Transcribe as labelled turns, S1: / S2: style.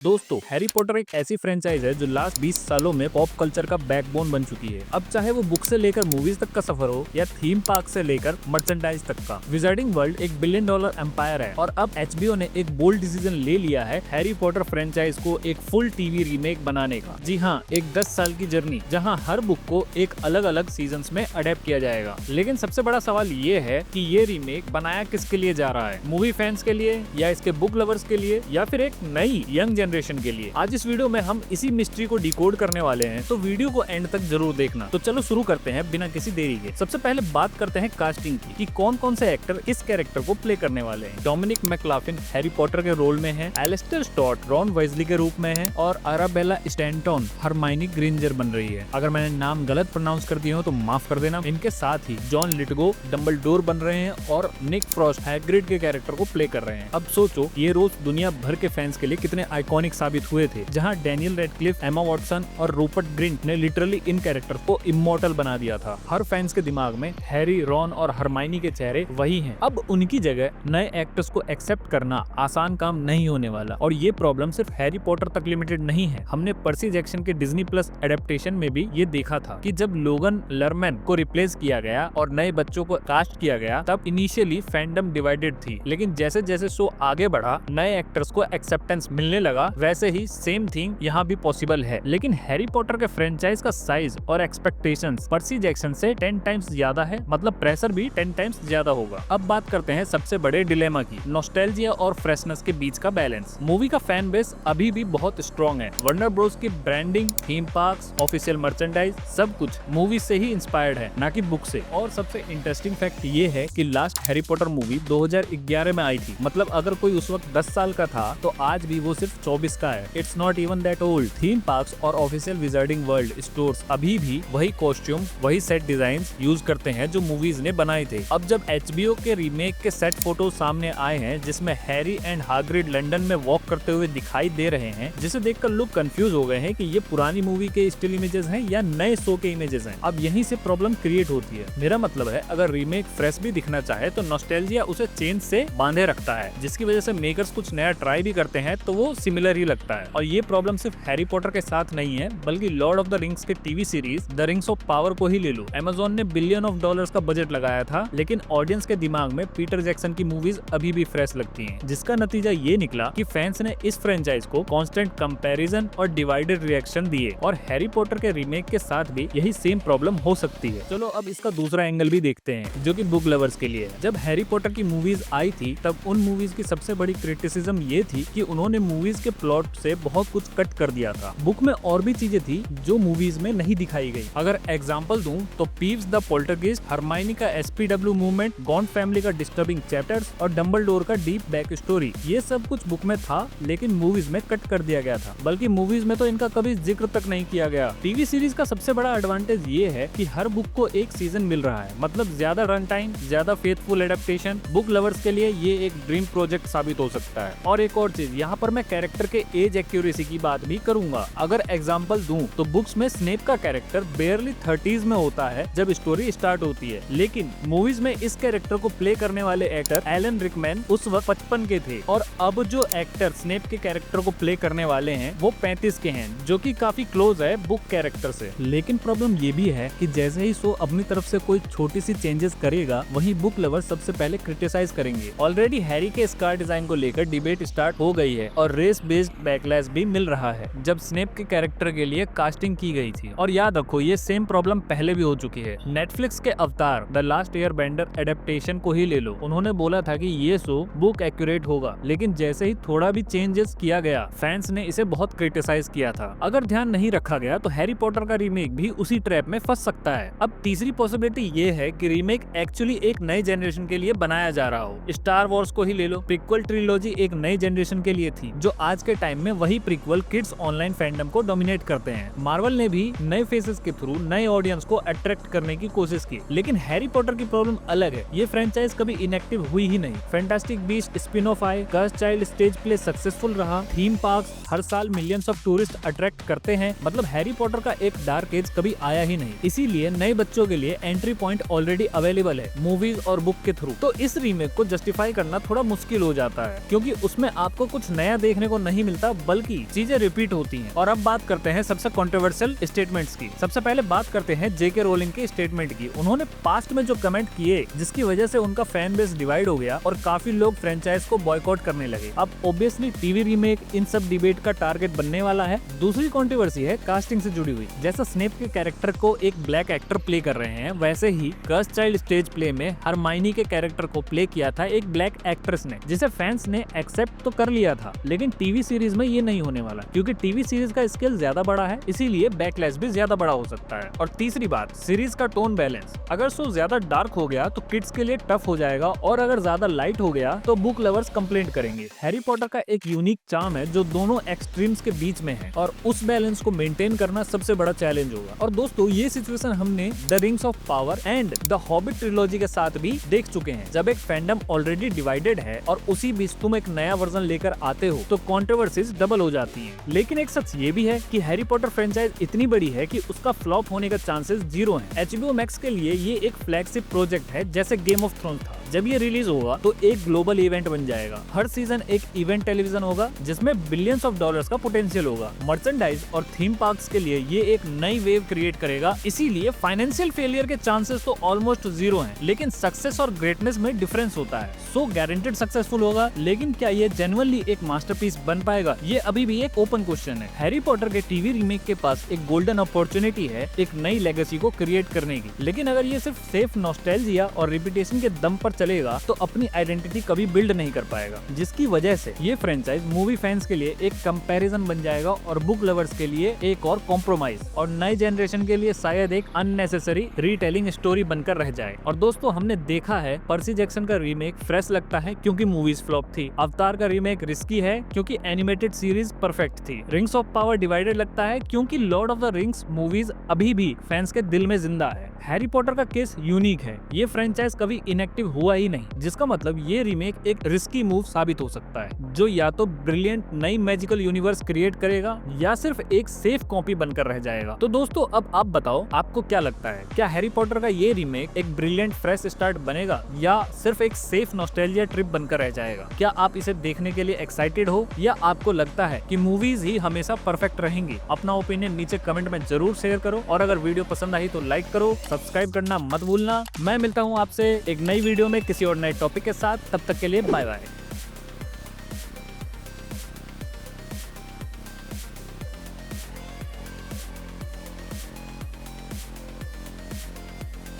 S1: दोस्तों, Harry Potter एक ऐसी फ्रेंचाइज है जो लास्ट 20 सालों में पॉप कल्चर का बैकबोन बन चुकी है। अब चाहे वो बुक से लेकर मूवीज तक का सफर हो या थीम पार्क से लेकर मर्चेंडाइज तक का, विजार्डिंग वर्ल्ड एक $1 बिलियन एम्पायर है। और अब HBO ने एक बोल्ड डिसीजन ले लिया है हैरी पॉटर फ्रेंचाइज को एक फुल टीवी रीमेक बनाने का। जी हाँ, एक 10 साल की जर्नी जहाँ हर बुक को एक अलग अलग सीजन में अडेप्ट किया जाएगा। लेकिन सबसे बड़ा सवाल ये है कि ये रीमेक बनाया किसके लिए जा रहा है, मूवी फैंस के लिए या इसके बुक लवर्स के लिए या फिर एक नई यंग जनरेशन के लिए। आज इस वीडियो में हम इसी मिस्ट्री को डिकोड करने वाले हैं, तो वीडियो को एंड तक जरूर देखना। तो चलो शुरू करते हैं बिना किसी देरी के। सबसे पहले बात करते हैं कास्टिंग की कि कौन कौन से एक्टर किस कैरेक्टर को प्ले करने वाले हैं। डोमिनिक मैकलाफलिन हैरी पॉटर के रोल में है, एलिस्टर स्टॉट रॉन वेज़ली के रूप में है और अराबेला स्टैंटन हरमाइनी ग्रेंजर बन रही है। अगर मैंने नाम गलत प्रोनाउंस कर दिए हो तो माफ कर देना। इनके साथ ही जॉन लिटगो डंबलडोर बन रहे हैं और निक फ्रॉस्ट हैग्रिड के कैरेक्टर को प्ले कर रहे हैं। अब सोचो ये रोल दुनिया भर के फैंस के लिए कितने आइकॉनिक साबित हुए थे, जहां डैनियल रेडक्लिफ, एमा वॉटसन और रूपर्ट ग्रिंट ने लिटरली इन कैरेक्टर को इमॉर्टल बना दिया था। हर फैंस के दिमाग में हैरी, रॉन और हरमाइनी के चेहरे वही हैं। अब उनकी जगह नए एक्टर्स को एक्सेप्ट करना आसान काम नहीं होने वाला, और ये प्रॉब्लम सिर्फ हैरी पॉटर तक लिमिटेड नहीं है। हमने पर्सी जैक्सन के डिज्नी प्लस एडेप्टेशन में भी ये देखा था कि जब लोगन लर्मैन को रिप्लेस किया गया और नए बच्चों को कास्ट किया गया, तब इनिशियली फैंडम डिवाइडेड थी। लेकिन जैसे जैसे शो आगे बढ़ा, नए एक्टर्स को एक्सेप्टेंस मिलने लगा, वैसे ही सेम थिंग यहाँ भी पॉसिबल है। लेकिन हैरी पॉटर के फ्रेंचाइज का साइज और एक्सपेक्टेशंस पर्सी जैक्सन से 10 टाइम्स ज्यादा है, मतलब प्रेशर भी 10 टाइम्स ज्यादा होगा। अब बात करते हैं सबसे बड़े डिलेमा की, नॉस्टैल्जिया और फ्रेशनेस के बीच का बैलेंस। मूवी का फैन बेस अभी भी बहुत स्ट्रॉन्ग है। वर्नर ब्रोस की branding, theme parks, official merchandise सब कुछ मूवी से ही इंस्पायर्ड है, ना कि बुक से। और सबसे इंटरेस्टिंग फैक्ट ये है कि लास्ट हैरी पॉटर मूवी 2011 में आई थी, मतलब अगर कोई उस वक्त 10 साल का था तो आज भी वो सिर्फ 24 का है। It's not even that old. Theme parks और ऑफिशियल विजार्डिंग वर्ल्ड स्टोर्स अभी भी वही कॉस्ट्यूम, वही सेट डिजाइन्स यूज करते हैं जो मूवीज ने बनाए थे। अब जब HBO के रीमेक के सेट फोटो सामने आए हैं जिसमें हैरी एंड हैग्रिड लंदन में वॉक करते हुए दिखाई दे रहे हैं, जिसे देखकर लोग कंफ्यूज हो गए हैं कि ये पुरानी मूवी के स्टिल इमेजेस हैं या नए शो के इमेजेस हैं। अब यहीं से प्रॉब्लम क्रिएट होती है। मेरा मतलब है, अगर रीमेक फ्रेश भी दिखना चाहे तो नॉस्टैल्जिया उसे चेन से बांधे रखता है, जिसकी वजह से मेकर्स कुछ नया ट्राई भी करते हैं तो वो सिमिलर ही लगता है। और ये प्रॉब्लम सिर्फ हैरी पॉटर के साथ नहीं है, बल्कि लॉर्ड ऑफ द रिंग्स के TV series the rings of power को ही ले लो। Amazon ने $1 बिलियन का बजट लगाया था, लेकिन ऑडियंस के दिमाग में पीटर जैक्सन की मूवीज अभी भी फ्रेश लगती हैं, जिसका नतीजा ये निकला कि फैंस ने इस फ्रेंचाइज को कांस्टेंट कंपैरिजन और डिवाइडेड रिएक्शन दिए। और हैरी पॉटर के रीमेक के साथ भी यही सेम प्रॉब्लम हो सकती है। चलो अब इसका दूसरा एंगल भी देखते हैं, जो कि बुक लवर्स के लिए है। जब हैरी पॉटर की मूवीज आई थी तब उन मूवीज की सबसे बड़ी क्रिटिसिज्म ये थी कि उन्होंने मूवीज के प्लॉट से बहुत कुछ कट कर दिया था। बुक में और भी चीजें थी जो मूवीज में नहीं दिखाई गई। अगर एग्जांपल दूं तो पीव्स द पोल्टरगेस्ट, हरमाइनी का SPW मूवमेंट, गॉन फैमिली का डिस्टर्बिंग चैप्टर्स और डंबलडोर का डीप बैक स्टोरी, ये सब कुछ बुक में था लेकिन मूवीज में कट कर दिया गया था। बल्कि मूवीज में तो इनका कभी जिक्र तक नहीं किया गया। टीवी सीरीज का सबसे बड़ा एडवांटेज ये है कि हर बुक को एक सीजन मिल रहा है, मतलब ज्यादा रन टाइम, ज्यादा फेथफुल एडेप्टेशन। बुक लवर्स के लिए ये एक ड्रीम प्रोजेक्ट साबित हो सकता है। और एक और चीज, यहाँ पर मैं कैरेक्टर के एज एक्यूरेसी की बात भी करूंगा। अगर एग्जांपल दूं तो बुक्स में स्नेप का कैरेक्टर बेयरली 30s में होता है जब स्टोरी स्टार्ट होती है, लेकिन मूवीज में इस कैरेक्टर को प्ले करने वाले एक्टर एलन रिकमैन उस वक्त 55 के थे। और अब जो एक्टर स्नेप के कैरेक्टर को प्ले करने वाले हैं वो 35 के हैं, जो कि काफी क्लोज है बुक कैरेक्टर से। लेकिन प्रॉब्लम ये भी है कि जैसे ही शो अपनी तरफ से कोई छोटी सी चेंजेस करेगा, वहीं बुक लवर सबसे पहले क्रिटिसाइज करेंगे। ऑलरेडी हैरी के स्कार डिजाइन को लेकर डिबेट स्टार्ट हो गई है और रेस बेस्ड बैकलैश भी मिल रहा है जब स्नेप के कैरेक्टर के लिए कास्टिंग की गई थी। और याद रखो, ये सेम प्रॉब्लम पहले भी हो चुकी है। नेटफ्लिक्स के अवतार द लास्ट एयरबेंडर एडेप्टेशन को ही ले लो। उन्होंने बोला था कि ये शो बुक एक्यूरेट होगा, लेकिन जैसे ही थोड़ा भी चेंजेस किया गया, फैंस ने इसे बहुत क्रिटिसाइज किया था। अगर ध्यान नहीं रखा गया तो हैरी पॉटर का रीमेक भी उसी ट्रैप में फंस सकता है। अब तीसरी पॉसिबिलिटी ये है कि रीमेक एक्चुअली एक नए जनरेशन के लिए बनाया जा रहा हो। स्टार वॉर्स को ही ले लो। प्रीक्वल ट्रिलॉजी एक नई जनरेशन के लिए थी, जो आज के टाइम में वही प्रीक्वल किड्स ऑनलाइन फैंडम को डोमिनेट करते हैं। मार्वल ने भी नए फेसेस के थ्रू नए ऑडियंस को अट्रैक्ट करने की कोशिश की। लेकिन हैरी पॉटर की प्रॉब्लम अलग है। ये फ्रेंचाइज कभी इनएक्टिव हुई ही नहीं। फैंटास्टिक बीस्ट स्पिन ऑफ आए, कर्स चाइल्ड स्टेज प्ले सक्सेसफुल रहा, थीम पार्क्स हर साल मिलियंस ऑफ टूरिस्ट अट्रैक्ट करते हैं, मतलब हैरी पॉटर का एक डार्क एज कभी आया ही नहीं। इसीलिए नए बच्चों के लिए एंट्री पॉइंट ऑलरेडी अवेलेबल है मूवीज और बुक के थ्रू। तो इस रीमेक को जस्टिफाई करना थोड़ा मुश्किल हो जाता है, क्योंकि उसमें आपको कुछ नया देखने को नहीं मिलता बल्कि चीजें रिपीट होती हैं। और अब बात करते हैं सबसे कंट्रोवर्शियल स्टेटमेंट्स की। सबसे पहले बात करते हैं जेके रोलिंग के स्टेटमेंट की। उन्होंने पास्ट में जो कमेंट किए जिसकी वजह से उनका फैन बेस डिवाइड हो गया और काफी लोग फ्रेंचाइज को बॉयकॉट करने लगे। अब ऑब्वियसली टीवी रीमेक इन सब डिबेट का टारगेट बनने वाला है। दूसरी कंट्रोवर्सी है कास्टिंग से जुड़ी हुई। जैसा स्नेप के कैरेक्टर को एक ब्लैक एक्टर प्ले कर रहे हैं, वैसे ही कर्स चाइल्ड स्टेज प्ले में हरमाइनी के कैरेक्टर को प्ले किया था एक ब्लैक एक्ट्रेस ने, जिसे फैंस ने एक्सेप्ट तो कर लिया था। लेकिन टीवी सीरीज में ये नहीं होने वाला क्योंकि टीवी सीरीज का स्केल ज्यादा बड़ा है, इसीलिए बैकलैश भी ज्यादा बड़ा हो सकता है। और तीसरी बात, सीरीज का टोन बैलेंस। अगर शो ज्यादा डार्क हो गया तो किड्स के लिए टफ हो जाएगा और अगर ज्यादा लाइट हो गया तो बुक लवर्स कंप्लेंट करेंगे। हैरी पॉटर का एक यूनिक चार्म है जो दोनों एक्सट्रीम्स के बीच में है और उस बैलेंस को मेंटेन करना सबसे बड़ा चैलेंज होगा। और दोस्तों, ये सिचुएशन हमने the rings of power and the hobbit trilogy के साथ भी देख चुके हैं। जब एक फैंडम ऑलरेडी डिवाइडेड है और उसी बीच तुम एक नया वर्जन लेकर आते हो तो कंट्रोवर्सीज डबल हो जाती हैं। लेकिन एक सच ये भी है कि हैरी पॉटर फ्रेंचाइज इतनी बड़ी है कि उसका फ्लॉप होने का चांसेस 0 है। HBO मैक्स के लिए ये एक फ्लैगशिप प्रोजेक्ट है, जैसे गेम ऑफ थ्रोन्स था। जब ये रिलीज होगा तो एक ग्लोबल इवेंट बन जाएगा। हर सीजन एक इवेंट टेलीविजन होगा जिसमें बिलियंस ऑफ डॉलर्स का पोटेंशियल होगा। मर्चेंडाइज और थीम पार्क्स के लिए ये एक नई वेव क्रिएट करेगा, इसीलिए फाइनेंशियल फेलियर के चांसेस तो ऑलमोस्ट 0 हैं। लेकिन सक्सेस और ग्रेटनेस में डिफरेंस होता है। सो गारंटेड सक्सेसफुल होगा, लेकिन क्या ये जेन्युइनली एक मास्टरपीस बन पाएगा, ये अभी भी एक ओपन क्वेश्चन है। हैरी पॉटर के टीवी रीमेक के पास एक गोल्डन अपॉर्चुनिटी है एक नई लेगेसी को क्रिएट करने की। लेकिन अगर ये सिर्फ सेफ नॉस्टैल्जिया और रिपीटेशन के दम पर चलेगा तो अपनी आइडेंटिटी कभी बिल्ड नहीं कर पाएगा, जिसकी वजह से ये फ्रेंचाइज मूवी फैंस के लिए एक कंपैरिजन बन जाएगा और बुक लवर्स के लिए एक और कॉम्प्रोमाइज और नए जनरेशन के लिए शायद एक अननेसेसरी रीटेलिंग स्टोरी बनकर रह जाए। और दोस्तों, हमने देखा है पर्सी जैक्सन का रीमेक फ्रेश लगता है क्योंकि मूवीज फ्लॉप थी। अवतार का रीमेक रिस्की है क्योंकि एनिमेटेड सीरीज परफेक्ट थी। रिंग्स ऑफ पावर डिवाइडेड लगता है क्योंकि Lord of the rings movies अभी भी फैंस के दिल में जिंदा है। हैरी पॉटर का केस यूनिक है, ये फ्रेंचाइज कभी इनएक्टिव हुआ ही नहीं, जिसका मतलब ये रीमेक एक रिस्की मूव साबित हो सकता है जो या तो ब्रिलियंट नई मैजिकल यूनिवर्स क्रिएट करेगा या सिर्फ एक सेफ कॉपी बनकर रह जाएगा। तो दोस्तों, अब आप बताओ आपको क्या लगता है, क्या हैरी पॉटर का ये रीमेक एक ब्रिलियंट फ्रेश स्टार्ट बनेगा या सिर्फ एक सेफ नॉस्टैल्जिया ट्रिप बनकर रह जाएगा? क्या आप इसे देखने के लिए एक्साइटेड हो या आपको लगता है कि मूवीज ही हमेशा परफेक्ट रहेंगी? अपना ओपिनियन नीचे कमेंट में जरूर शेयर करो और अगर वीडियो पसंद आई तो लाइक करो, सब्सक्राइब करना मत भूलना। मैं मिलता हूँ आपसे एक नई वीडियो में किसी और नए टॉपिक के साथ। तब तक के लिए बाय बाय।